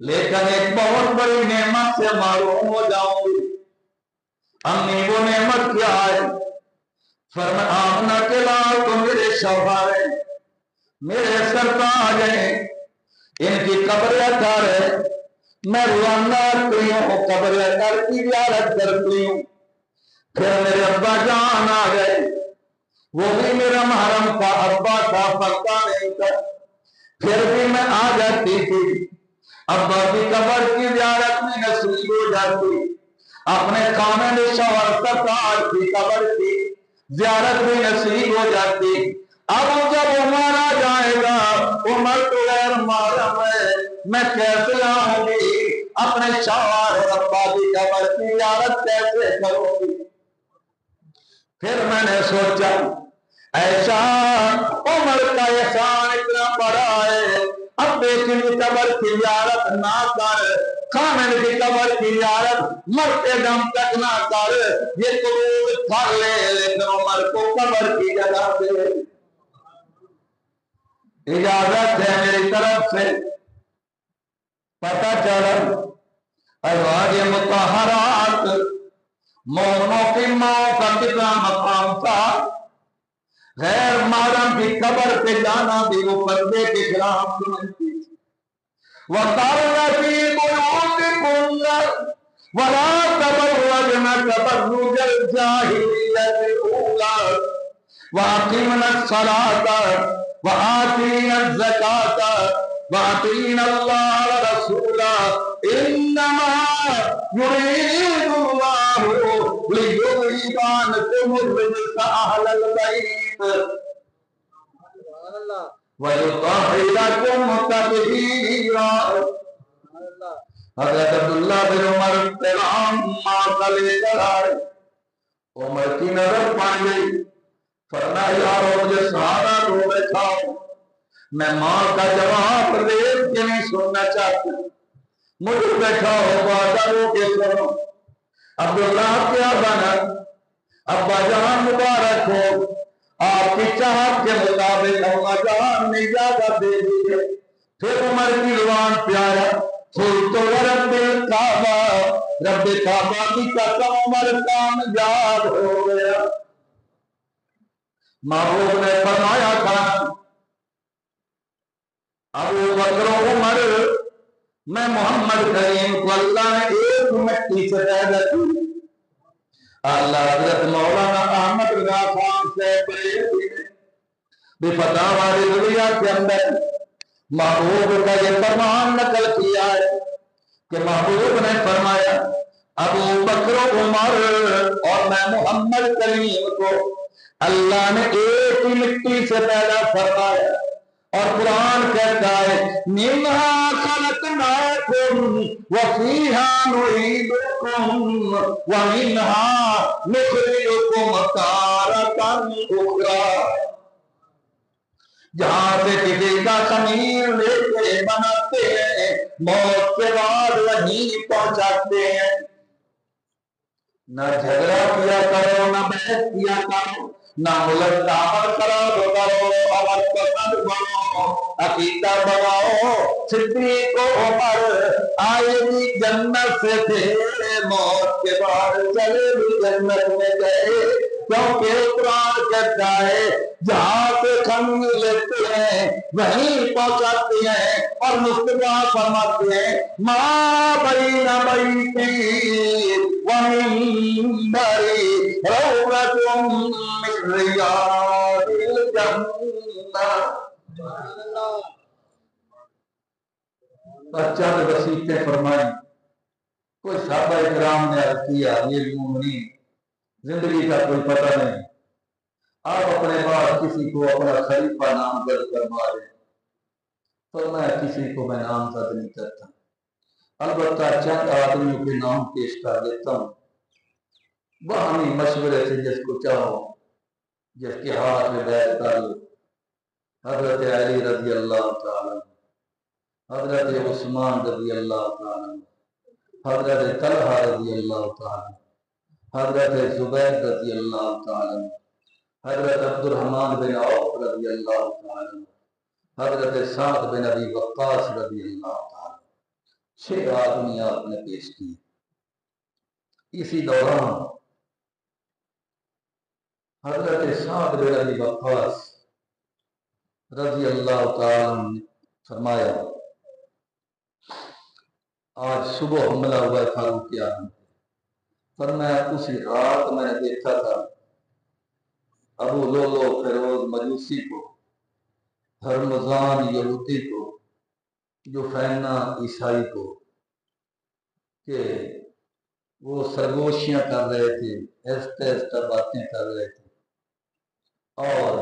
لیکن ایک بہت بڑی نعمت سے معروم ہو جاؤں گی۔ امی وہ نعمت کیا ہے؟ فرمایا آمنہ کے لال تو میرے شوہر ہیں، میرے سرتاج ہیں، ان کی قبر اثر ہے، میں روزانہ آتی ہوں، قبر اثر کی زیارت کرتی ہوں۔ پھر میرے ابا جان آ گئے، وہ بھی میرا محرم تھا، ابا تھا پتہ نہیں تھا، پھر بھی میں آ جاتی تھی۔ ابا کی قبر کی زیارت میں نصیب ہو جاتی، اپنے خامد شوہر سرتاج کی قبر کی زیارت بھی نصیب ہو جاتی۔ اب جب عمر آ جائے گا، عمر تو غیر محرم ہے، میں کیسے آؤں گی؟ اپنے شوہر اور ابا کی قبر کی زیارت کیسے کروں گی؟ پھر میں نے سوچا ایسا عمر کا احسان اتنا بڑا ہے، ابے کی قبر کی زیارت نہ کر، خامد کی قبر کی زیارت مرتے دم تک نہ کر، یہ قبول کر لے، لیکن عمر کو قبر کی جگہ دے۔ اجازت ہے میری طرف سے۔ پتہ چلا ازواج مطہرات مومنوں کی ماں کا کتنا مقام تھا، غیر محرم کی قبر پہ جانا بھی وہ پردے کے خلاف سمجھتی تھی۔ وَقَرْنَ فِي بُيُوتِكُنَّ وَلَا تَبَرَّجْنَ تَبَرُّجَ الْجَاهِلِيَّةِ الْأُولَىٰ وَأَقِمْنَ الصَّلَاةَ وَآتِينَ الزَّكَاةَ وَأَطِيعْنَ اللَّهَ وَرَسُولَهُ إِنَّمَا يُرِيدُ اللَّهُ لِيُذْهِبَ عَنكُمُ الرِّجْسَ أَهْلَ الْبَيْتِ وَيُطَهِّرَكُمْ تَطْهِيرًا۔ حضرت عبداللہ بن عمر پیغام ماں کا لے کر آئے، عمر کی نظر پڑ گئی، فرمایا یارو مجھے سہارا دو بیٹھاؤ، میں ماں کا جواب دیکھ کے نہیں سننا چاہتی، مجھے بیٹھاؤ وعدہ ہو کے سنو۔ عبداللہ کیا بنا؟ ابا جان مبارک ہو، آپ کی چاہت کے مطابق ابا جان نے اجازت دے دی ہے۔ پھر عمر کی زبان پہ آیا قلت ورب الکعبہ، رب کعبہ کی قسم عمر کامیاب ہو گیا۔ محبوب نے فرمایا تھا ابو بکر و عمر، میں محمد کریم کو اللہ نے ایک مٹی سے پیدا کی۔ اللہ حضرت مولانا احمد رضا خان سے بھی فتاوی رضویہ کے اندر محبوب کا یہ فرمان نقل کیا ہے کہ محبوب نے فرمایا ابو بکر و عمر اور میں محمد کریم کو اللہ نے ایک ہی مٹی سے پیدا فرمایا، اور قرآن کہتا ہے منہا خلقناکم وفیہا نعیدکم ومنہا نخرجکم تارۃ اخری۔ جہاں سے کسی کا خمیر لے کے بناتے ہیں، موت کے بعد وہیں پہنچاتے ہیں۔ نہ جھگڑا کیا کرو، نہ بحث کیا کرو، نہ ملک کا عمل خراب کرو، عمل پسند بنو، عقیدہ بناؤ۔ صدیق و عمر آئے بھی جنت سے تھے، موت کے بعد چلے بھی جنت میں گئے، کیونکہ قرآن کہتا ہے جہاں سے خمیر لیتے ہیں وہیں پہنچاتے ہیں، اور مصطفیٰ فرماتے ہیں ما بین بیتی ومنبری روضۃ من ریاض الجنہ۔ چند وصیتیں فرمائیں۔ کوئی صحابہ کرام نے عرض کیا امیر المومنین زندگی کا کوئی پتہ نہیں، آپ اپنے بعد کسی کو اپنا خلیفہ نامزد کروا دیں، تو میں کسی کو میں نامزد نہیں کرتا، البتہ چند آدمیوں کے نام پیش کر دیتا ہوں، باہمی مشورے سے جس کو چاہو، جس کے ہاتھ میں بیعت کر لو۔ حضرت علی رضی اللہ تعالیٰ، حضرت عثمان رضی اللہ تعالیٰ، حضرت طلحہ رضی اللہ تعالیٰ، حضرت زبیر رضی اللہ تعالیٰ، حضرت عبد الرحمن بن عوف رضی اللہ تعالیٰ، حضرت سعد بن ابی وقاص رضی اللہ تعالیٰ، 6 آدمی آپ نے پیش کیے۔ اسی دوران حضرت سعد بن ابی وقاص رضی اللہ تعالیٰ عنہ نے فرمایا آج صبح حملہ ہوا ہے فاروق اعظم، فرمایا اسی رات میں نے دیکھا تھا ابو لولو فیروز مجوسی کو، ہرمزان یہودی کو، جوفینا عیسائی کو، کہ وہ سرگوشیاں کر رہے تھے، ایستے ایستے باتیں کر رہے تھے، اور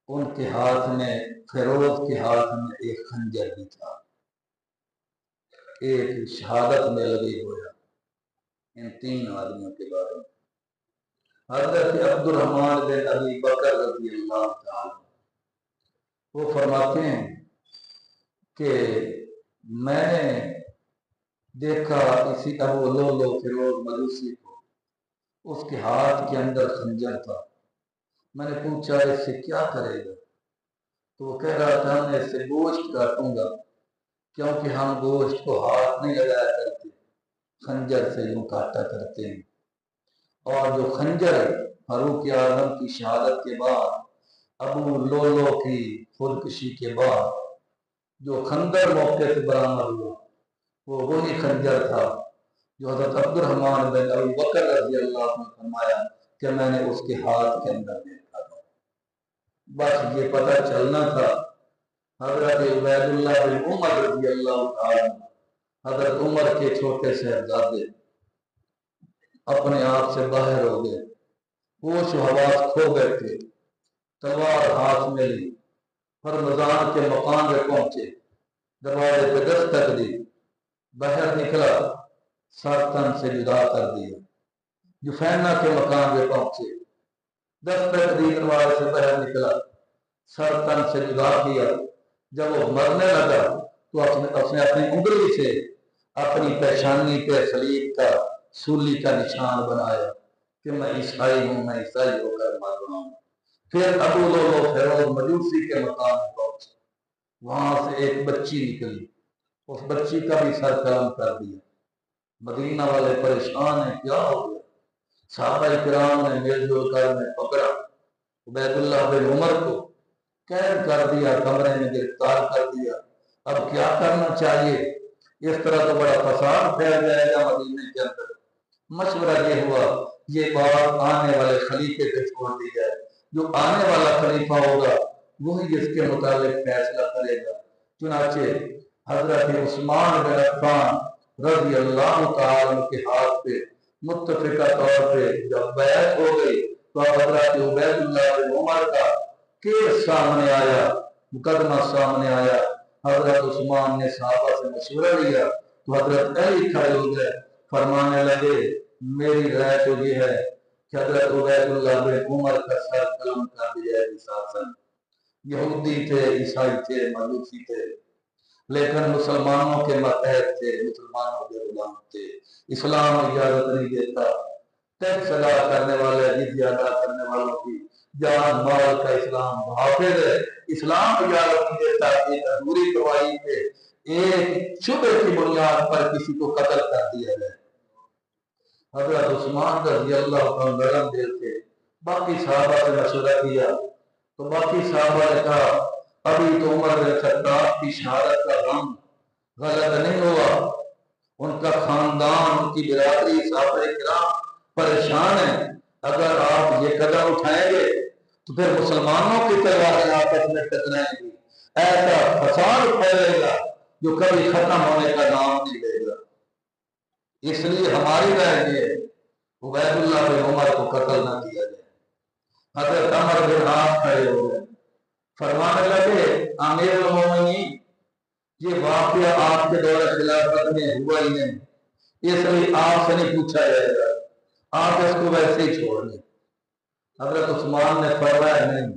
ان کے ہاتھ میں، فیروز کے ہاتھ میں ایک خنجر بھی تھا، ایک شہادت میں لگے ہوئے۔ ان 3 آدمیوں کے بارے میں حضرت عبد الرحمن بن ابی بکر رضی اللہ تعالی وہ فرماتے ہیں کہ میں نے دیکھا اسی ابو لولو فیروز مجوسی کو، اس کے ہاتھ کے اندر خنجر تھا۔ میں نے پوچھا اس سے کیا کرے گا؟ تو وہ کہہ رہا تھا میں اس سے گوشت کاٹوں گا، کیونکہ ہم گوشت کو ہاتھ نہیں لگایا کرتے، خنجر سے یوں کاٹا کرتے ہیں۔ اور جو خنجر فاروق اعظم کی شہادت کے بعد، ابو لولو کی خودکشی کے بعد جو خنجر موقع سے برآمد ہوا، وہ وہی خنجر تھا جو حضرت عبد الرحمن بن ابی بکر رضی اللہ عنہ نے فرمایا کہ میں نے اس کے ہاتھ کے اندر دیکھا تھا۔ بس یہ پتہ چلنا تھا حضرت عبید اللہ بن عمر رضی اللہ تعالی حضرت عمر کے چھوٹے صاحبزادے اپنے آپ سے باہر ہو گئے، ہوش و حواس کھو گئے تھے، تلوار ہاتھ میں لی، ہرمزان کے مقام پہ پہنچے، دروازے پہ دستک دی، باہر نکلا، سر تن سے جدا کر دیا۔ جوفینا کے مقام پہ پہنچے، دستک دی، دروازے سے باہر نکلا، سر تن سے جدا کیا۔ جب وہ مرنے لگا تو اس نے اپنی انگلی سے اپنی پیشانی پہ صلیب کا سولی کا نشان بنایا کہ میں عیسائی ہوں، میں عیسائی ہو کر مر رہا ہوں۔ پھر ابو لولو فیروز مجوسی کے مقام پہ پہنچے، وہاں سے ایک بچی نکلی، اس بچی کا بھی سر قلم کر دیا۔ مدینہ والے پریشان ہیں، کیا ہو گیا؟ صحابہ کرام نے مل جل کر انہیں پکڑا، عبید اللہ بن عمر کو قید کر دیا، کمرے میں گرفتار کر دیا۔ اب کیا کرنا چاہیے؟ اس طرح تو بڑا فساد پھیل جائے گا مدینے کے اندر۔ مشورہ یہ ہوا یہ بات آنے والے خلیفے پہ چھوڑ دی جائے، جو آنے والا خلیفہ ہوگا وہی اس کے متعلق فیصلہ کرے گا۔ چنانچہ حضرت عثمان بن عفان رضی اللہ تعالیٰ عنہ کے ہاتھ پہ متفقہ طور پہ جب بیعت ہو گئی تو حضرت عبید اللہ بن عمر کا کیس سامنے آیا، مقدمہ سامنے آیا۔ حضرت عثمان نے صحابہ سے مشورہ لیا تو حضرت علی کھڑے ہو گئے، فرمانے لگے میری رائے تو یہ ہے کہ حضرت عبید اللہ بن عمر کا سر قلم کر دیا ہے۔ یہودی تھے، عیسائی تھے، مجوسی تھے، لیکن مسلمانوں کے ماتحت تھے، مسلمانوں کے غلام تھے۔ اسلام اجازت نہیں دیتا ٹیکس ادا کرنے والے، جزیہ ادا کرنے والوں کی جان مال کا اسلام محافظ ہے۔ اسلام اجازت نہیں دیتا کہ ایک ادھوری گواہی پہ ایک شبہ کی بنیاد پر کسی کو قتل کر دیا جائے۔ حضرت عثمان رضی اللہ عنہ نرم دل تھے، باقی صحابہ سے مشورہ کیا تو باقی صحابہ نے کہا ابھی تو عمر بن خطاب کی شہادت کا غم غلط نہیں ہوا، ان کا خاندان، ان کی برادری، صحابہ کرام پریشان ہیں، اگر آپ یہ قدم اٹھائیں گے تو پھر مسلمانوں کی تلواریں آپس میں ٹکرائیں گی، ایسا فساد پھیلے گا جو کبھی ختم ہونے کا نام نہیں لے گا۔ اس لیے ہماری رائے یہ ہے عبید اللہ بن عمر کو قتل نہ کیا جائے۔ حضرت عمر بن عاص کھڑے ہو گئے، فرمانے لگے امیر المومنین یہ واقعہ آپ کے دور خلافت میں ہوا ہی نہیں، اس لیے آپ سے نہیں پوچھا جائے گا، آپ اس کو ویسے ہی چھوڑ دیں۔ حضرت عثمان نے فرمایا نہیں،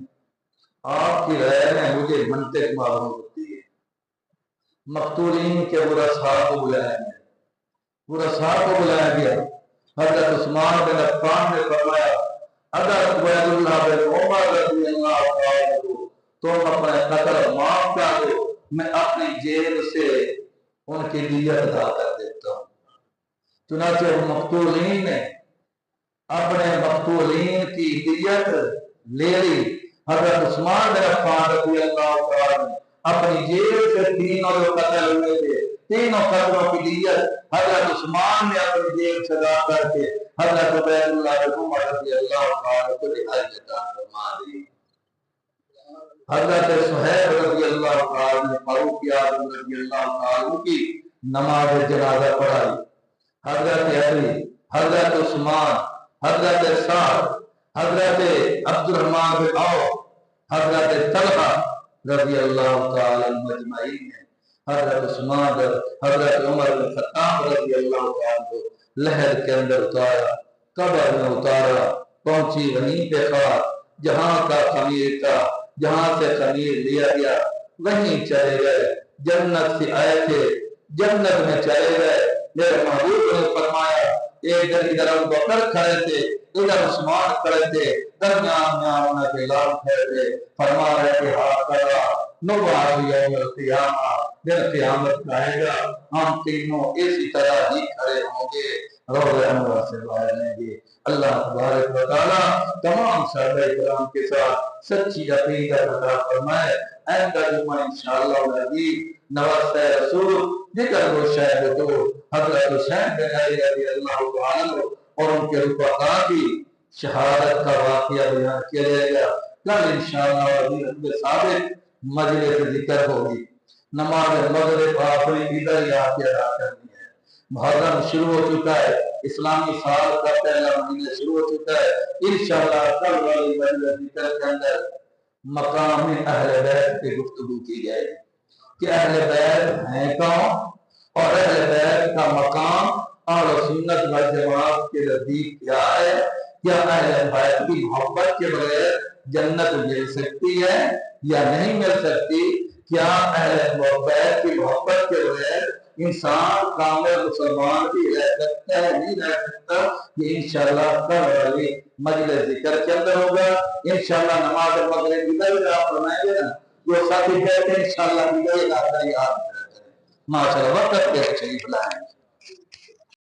آپ کی رائے میں مجھے منطق معلوم ہوتی ہے۔ مقتولین کے ورثاء کو بلایا گیا، ورثاء کو بلایا گیا۔ حضرت عثمان بن عفان نے فرمایا اگر عبید اللہ بن عمر رضی اللہ عنہ تم اپنے قتل معاف کر دو، میں اپنی جیب سے ان کی دیت ادا کر دیتا ہوں۔ چنانچہ مقتولین نے اپنے مقتولین کی دیت لے لی۔ حضرت عثمان بن عفان رضی اللہ تعالیٰ نے اپنی جیب سے تینوں جو قتل ہوئے تھے تینوں قتلوں کی دیت حضرت عثمان نے اپنی جیب سے ادا کر کے حضرت عبید اللہ بن عمر رضی اللہ تعالیٰ کو رہائی عطا فرما دی۔ حضرت صہیب رضی اللہ تعالیٰ نے فاروق اعظم رضی اللہ تعالیٰ کی نماز جنازہ پڑھائی۔ حضرت علی، حضرت عثمان، حضرت سعد، حضرت عبد الرحمن بن عوف، حضرت طلحہ رضی اللہ تعالیٰ مجمعین نے حضرت عثمان، حضرت عمر بن خطاب رضی اللہ تعالیٰ کو لہر کے اندر اتارا، قبر میں اتارا، پہنچی وہیں پہ خواہ جہاں کا خمیر تھا، جہاں سے خمیر لیا گیا وہیں چلے گئے۔ جنت سے آئے تھے، جنت میں چلے گئے۔ میرے محبوب نے فرمایا ایک دن ادھر ابو بکر کھڑے تھے، ادھر عثمان کھڑے تھے، درمیان میں آمنہ کے لال کھڑے تھے، فرما رہے کہ ہاکذا نبعث یوم القیامہ، دن قیامت آئے گا ہم تینوں اسی طرح ہی کھڑے ہوں گے، روضہ انور سے باہر لیں گے۔ اللہ تبارک و تعالیٰ تمام صحابہ کرام کے ساتھ سچی عقیدت عطا فرمائے۔ آئندہ جمعہ انشاءاللہ العزیز نواز رسول ذکر و شہد تو حضرت حسین بن علی رضی اللہ عنہ اور ان کے رفقا کی شہادت کا واقعہ بیان کیا جائے گا۔ کل انشاءاللہ العزیز ثابت مجلس ذکر ہوگی۔ نماز مغرب آپ نے ادھر ہی آ کے ادا کرنی ہے۔ محرم شروع ہو چکا ہے، اسلامی سال کا پہلا مہینہ شروع ہو چکا ہے۔ انشاءاللہ کل والی مجلس ذکر کے اندر مقام اہل بیت کی گفتگو کی جائے گی کہ اہل بیت ہیں کون اور اہل بیت کا مقام اہل سنت والجماعت کے نزدیک کیا ہے۔ کیا اہل بیت کی محبت کے بغیر جنت مل سکتی ہے یا نہیں مل سکتی؟ کیا اہل بیت کی محبت کے بغیر انسان کامل مسلمان بھی رہ سکتا ہے نہیں رہ سکتا؟ یہ انشاءاللہ کل والی مجلس ذکر کے اندر ہوگا۔ انشاءاللہ نماز مغرب ادھر آپ فرمائیں گے نا، جو ساتھی کہتے ہیں انشاءاللہ ادھر یاد کریں۔ ماشاءاللہ وقت کے شریف لائیں۔